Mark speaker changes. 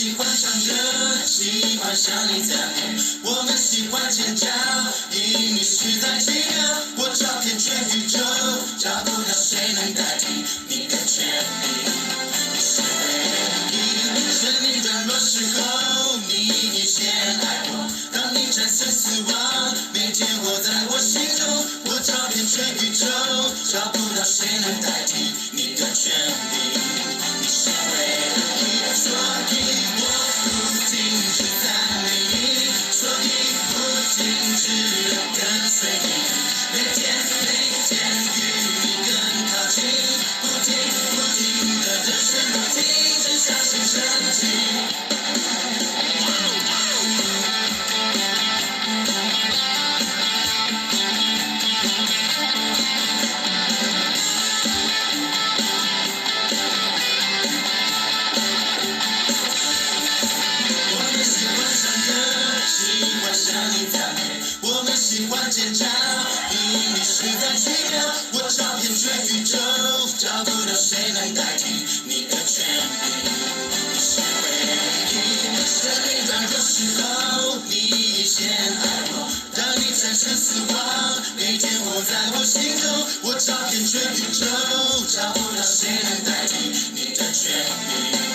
Speaker 1: 喜欢唱歌，喜欢向你赞美，我们喜欢尖叫，因你实在奇妙。我找遍全宇宙，找不到谁能代替你的权利。你是唯一，生命软弱时候，你以前爱我。当你战胜死亡，每天活在我心中。我找遍全宇宙，找不到谁能代替你的权利。你是唯一，所以我不停止赞美你，所以不停止地跟随你，每天与你更靠近，不停地人生不停止相信神迹。喜欢尖叫，因你实在奇妙。我找遍全宇宙，找不到谁能代替你的权利。你是唯一，生命软弱时候，你以前爱我。当你战胜死亡，每天活在我心中。我找遍全宇宙，找不到谁能代替你的权利。